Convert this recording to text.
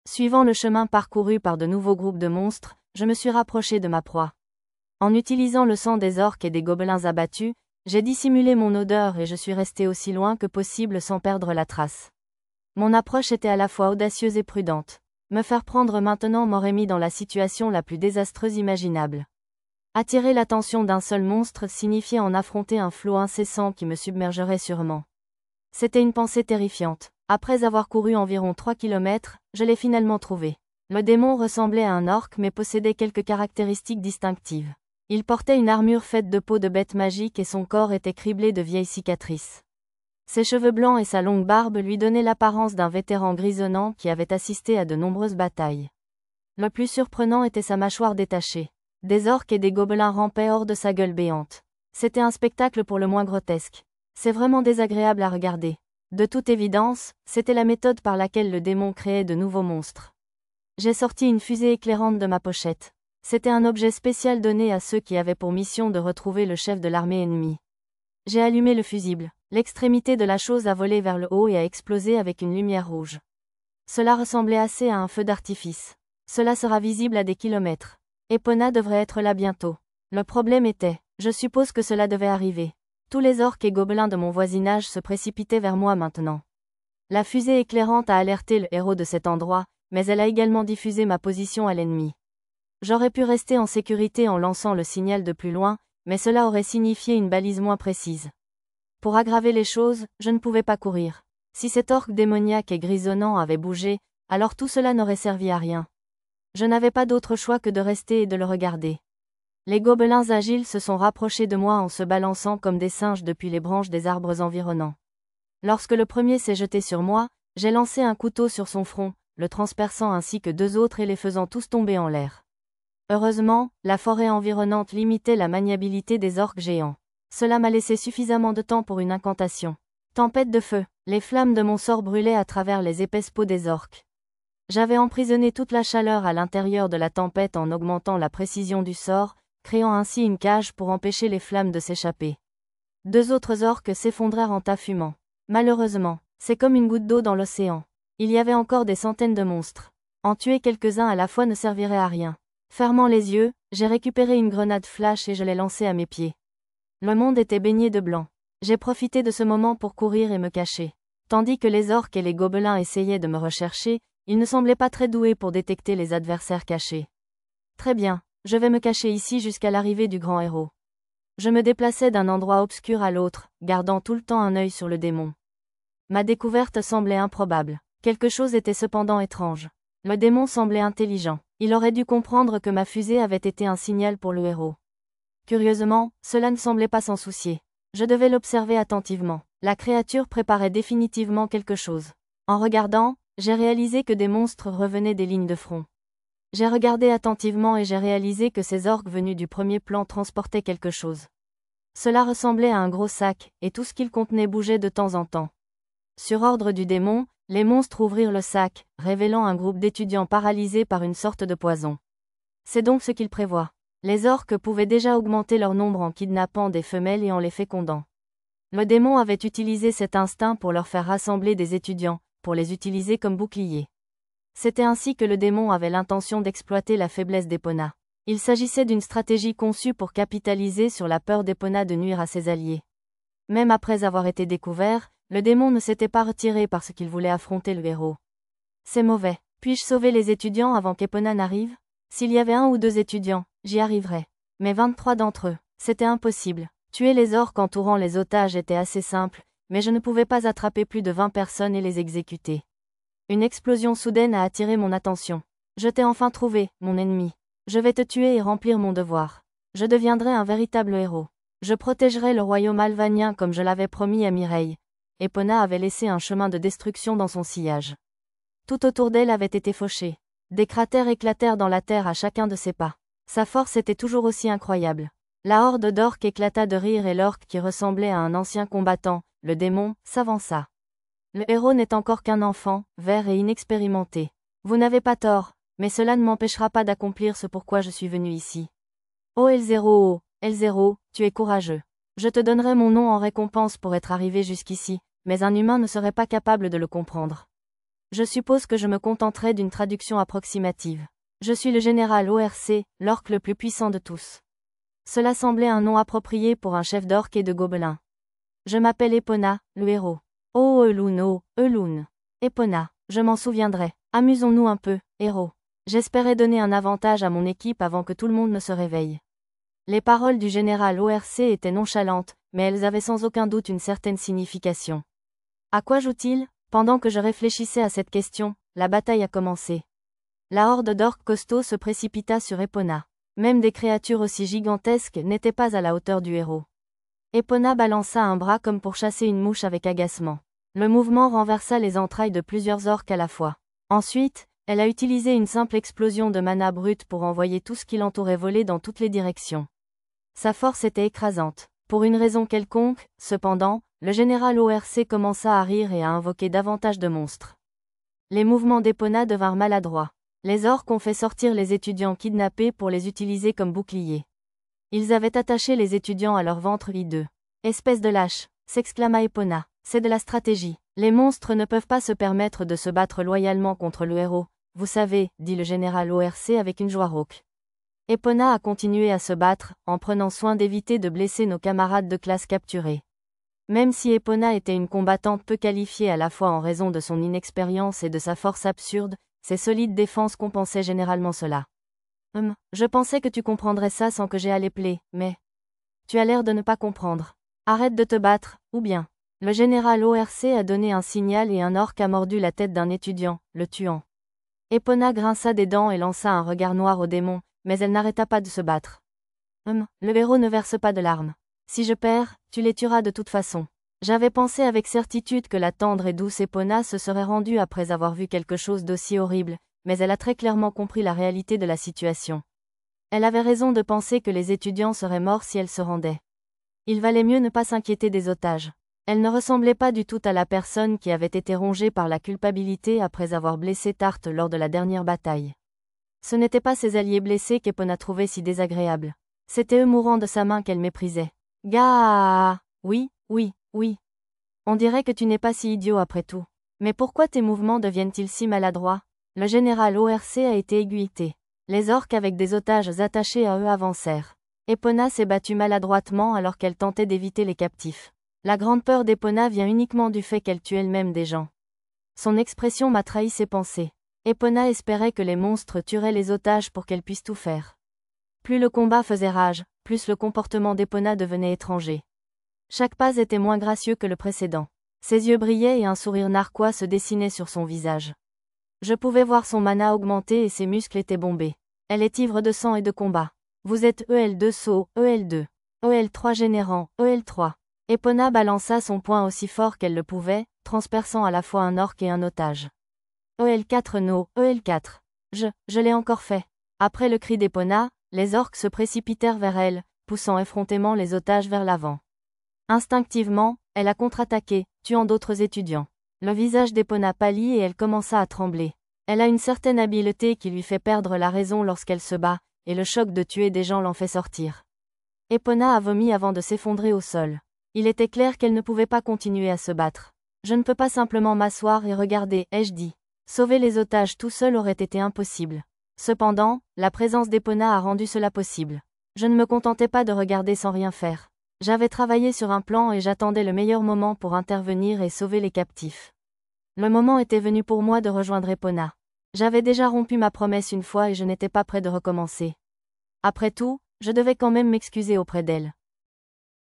Suivant le chemin parcouru par de nouveaux groupes de monstres, je me suis rapproché de ma proie. En utilisant le sang des orques et des gobelins abattus, j'ai dissimulé mon odeur et je suis resté aussi loin que possible sans perdre la trace. Mon approche était à la fois audacieuse et prudente. Me faire prendre maintenant m'aurait mis dans la situation la plus désastreuse imaginable. Attirer l'attention d'un seul monstre signifiait en affronter un flot incessant qui me submergerait sûrement. C'était une pensée terrifiante. Après avoir couru environ 3 kilomètres, je l'ai finalement trouvé. Le démon ressemblait à un orque mais possédait quelques caractéristiques distinctives. Il portait une armure faite de peau de bête magique et son corps était criblé de vieilles cicatrices. Ses cheveux blancs et sa longue barbe lui donnaient l'apparence d'un vétéran grisonnant qui avait assisté à de nombreuses batailles. Le plus surprenant était sa mâchoire détachée. Des orques et des gobelins rampaient hors de sa gueule béante. C'était un spectacle pour le moins grotesque. C'est vraiment désagréable à regarder. De toute évidence, c'était la méthode par laquelle le démon créait de nouveaux monstres. J'ai sorti une fusée éclairante de ma pochette. C'était un objet spécial donné à ceux qui avaient pour mission de retrouver le chef de l'armée ennemie. J'ai allumé le fusible. L'extrémité de la chose a volé vers le haut et a explosé avec une lumière rouge. Cela ressemblait assez à un feu d'artifice. Cela sera visible à des kilomètres. Epona devrait être là bientôt. Le problème était, je suppose que cela devait arriver. Tous les orques et gobelins de mon voisinage se précipitaient vers moi maintenant. La fusée éclairante a alerté le héros de cet endroit, mais elle a également diffusé ma position à l'ennemi. J'aurais pu rester en sécurité en lançant le signal de plus loin, mais cela aurait signifié une balise moins précise. Pour aggraver les choses, je ne pouvais pas courir. Si cet orque démoniaque et grisonnant avait bougé, alors tout cela n'aurait servi à rien. Je n'avais pas d'autre choix que de rester et de le regarder. Les gobelins agiles se sont rapprochés de moi en se balançant comme des singes depuis les branches des arbres environnants. Lorsque le premier s'est jeté sur moi, j'ai lancé un couteau sur son front, le transperçant ainsi que 2 autres et les faisant tous tomber en l'air. Heureusement, la forêt environnante limitait la maniabilité des orques géants. Cela m'a laissé suffisamment de temps pour une incantation. Tempête de feu. Les flammes de mon sort brûlaient à travers les épaisses peaux des orques. J'avais emprisonné toute la chaleur à l'intérieur de la tempête en augmentant la précision du sort, créant ainsi une cage pour empêcher les flammes de s'échapper. 2 autres orques s'effondrèrent en tas fumant. Malheureusement, c'est comme une goutte d'eau dans l'océan. Il y avait encore des centaines de monstres. En tuer quelques-uns à la fois ne servirait à rien. Fermant les yeux, j'ai récupéré une grenade flash et je l'ai lancée à mes pieds. Le monde était baigné de blanc. J'ai profité de ce moment pour courir et me cacher. Tandis que les orques et les gobelins essayaient de me rechercher, ils ne semblaient pas très doués pour détecter les adversaires cachés. Très bien, je vais me cacher ici jusqu'à l'arrivée du grand héros. Je me déplaçais d'un endroit obscur à l'autre, gardant tout le temps un œil sur le démon. Ma découverte semblait improbable. Quelque chose était cependant étrange. Le démon semblait intelligent. Il aurait dû comprendre que ma fusée avait été un signal pour le héros. Curieusement, cela ne semblait pas s'en soucier. Je devais l'observer attentivement. La créature préparait définitivement quelque chose. En regardant, j'ai réalisé que des monstres revenaient des lignes de front. J'ai regardé attentivement et j'ai réalisé que ces orques venus du premier plan transportaient quelque chose. Cela ressemblait à un gros sac, et tout ce qu'il contenait bougeait de temps en temps. Sur ordre du démon, les monstres ouvrirent le sac, révélant un groupe d'étudiants paralysés par une sorte de poison. C'est donc ce qu'il prévoit. Les orques pouvaient déjà augmenter leur nombre en kidnappant des femelles et en les fécondant. Le démon avait utilisé cet instinct pour leur faire rassembler des étudiants, pour les utiliser comme boucliers. C'était ainsi que le démon avait l'intention d'exploiter la faiblesse d'Epona. Il s'agissait d'une stratégie conçue pour capitaliser sur la peur d'Epona de nuire à ses alliés. Même après avoir été découvert, le démon ne s'était pas retiré parce qu'il voulait affronter le héros. C'est mauvais. Puis-je sauver les étudiants avant qu'Epona n'arrive ? S'il y avait 1 ou 2 étudiants, j'y arriverais. Mais 23 d'entre eux, c'était impossible. Tuer les orques entourant les otages était assez simple, mais je ne pouvais pas attraper plus de 20 personnes et les exécuter. Une explosion soudaine a attiré mon attention. Je t'ai enfin trouvé, mon ennemi. Je vais te tuer et remplir mon devoir. Je deviendrai un véritable héros. Je protégerai le royaume alvanien comme je l'avais promis à Mireille. Epona avait laissé un chemin de destruction dans son sillage. Tout autour d'elle avait été fauché. Des cratères éclatèrent dans la terre à chacun de ses pas. Sa force était toujours aussi incroyable. La horde d'orques éclata de rire et l'orque qui ressemblait à un ancien combattant, le démon, s'avança. Le héros n'est encore qu'un enfant, vert et inexpérimenté. Vous n'avez pas tort, mais cela ne m'empêchera pas d'accomplir ce pourquoi je suis venu ici. Oh Elzero, tu es courageux. Je te donnerai mon nom en récompense pour être arrivé jusqu'ici, mais un humain ne serait pas capable de le comprendre. Je suppose que je me contenterai d'une traduction approximative. Je suis le général ORC, l'orc le plus puissant de tous. Cela semblait un nom approprié pour un chef d'orques et de gobelins. Je m'appelle Epona, le héros. Oh Elun, oh, Elun. Epona, je m'en souviendrai. Amusons-nous un peu, héros. J'espérais donner un avantage à mon équipe avant que tout le monde ne se réveille. Les paroles du général ORC étaient nonchalantes, mais elles avaient sans aucun doute une certaine signification. À quoi joue-t-il? Pendant que je réfléchissais à cette question, la bataille a commencé. La horde d'orques costauds se précipita sur Epona. Même des créatures aussi gigantesques n'étaient pas à la hauteur du héros. Epona balança un bras comme pour chasser une mouche avec agacement. Le mouvement renversa les entrailles de plusieurs orques à la fois. Ensuite, elle a utilisé une simple explosion de mana brute pour envoyer tout ce qui l'entourait voler dans toutes les directions. Sa force était écrasante. Pour une raison quelconque, cependant, le général ORC commença à rire et à invoquer davantage de monstres. Les mouvements d'Epona devinrent maladroits. Les orques ont fait sortir les étudiants kidnappés pour les utiliser comme boucliers. Ils avaient attaché les étudiants à leur ventre hideux. Espèce de lâche, s'exclama Epona. C'est de la stratégie. Les monstres ne peuvent pas se permettre de se battre loyalement contre le héros, vous savez, dit le général ORC avec une joie rauque. Epona a continué à se battre, en prenant soin d'éviter de blesser nos camarades de classe capturés. Même si Epona était une combattante peu qualifiée à la fois en raison de son inexpérience et de sa force absurde, ses solides défenses compensaient généralement cela. Je pensais que tu comprendrais ça sans que j'aie à les plaies, mais... Tu as l'air de ne pas comprendre. Arrête de te battre, ou bien... Le général ORC a donné un signal et un orque a mordu la tête d'un étudiant, le tuant. Epona grinça des dents et lança un regard noir au démon, mais elle n'arrêta pas de se battre. Le héros ne verse pas de larmes. Si je perds, tu les tueras de toute façon. J'avais pensé avec certitude que la tendre et douce Epona se serait rendue après avoir vu quelque chose d'aussi horrible, mais elle a très clairement compris la réalité de la situation. Elle avait raison de penser que les étudiants seraient morts si elle se rendait. Il valait mieux ne pas s'inquiéter des otages. Elle ne ressemblait pas du tout à la personne qui avait été rongée par la culpabilité après avoir blessé Tarte lors de la dernière bataille. Ce n'étaient pas ses alliés blessés qu'Epona trouvait si désagréables. C'était eux mourant de sa main qu'elle méprisait. Gaaah! Oui, oui, oui. On dirait que tu n'es pas si idiot après tout. Mais pourquoi tes mouvements deviennent-ils si maladroits? Le général ORC a été aiguillé. Les orques avec des otages attachés à eux avancèrent. Epona s'est battue maladroitement alors qu'elle tentait d'éviter les captifs. La grande peur d'Epona vient uniquement du fait qu'elle tue elle-même des gens. Son expression m'a trahi ses pensées. Epona espérait que les monstres tueraient les otages pour qu'elle puisse tout faire. Plus le combat faisait rage, plus le comportement d'Epona devenait étranger. Chaque pas était moins gracieux que le précédent. Ses yeux brillaient et un sourire narquois se dessinait sur son visage. Je pouvais voir son mana augmenter et ses muscles étaient bombés. Elle est ivre de sang et de combat. Vous êtes EL2 saut, EL2. EL3 générant, EL3. Epona balança son poing aussi fort qu'elle le pouvait, transperçant à la fois un orque et un otage. EL4 no, EL4. Je l'ai encore fait. Après le cri d'Epona, les orques se précipitèrent vers elle, poussant effrontément les otages vers l'avant. Instinctivement, elle a contre-attaqué, tuant d'autres étudiants. Le visage d'Epona pâlit et elle commença à trembler. Elle a une certaine habileté qui lui fait perdre la raison lorsqu'elle se bat, et le choc de tuer des gens l'en fait sortir. Epona a vomi avant de s'effondrer au sol. Il était clair qu'elle ne pouvait pas continuer à se battre. Je ne peux pas simplement m'asseoir et regarder, ai-je dit. Sauver les otages tout seul aurait été impossible. Cependant, la présence d'Epona a rendu cela possible. Je ne me contentais pas de regarder sans rien faire. J'avais travaillé sur un plan et j'attendais le meilleur moment pour intervenir et sauver les captifs. Le moment était venu pour moi de rejoindre Epona. J'avais déjà rompu ma promesse une fois et je n'étais pas prêt de recommencer. Après tout, je devais quand même m'excuser auprès d'elle.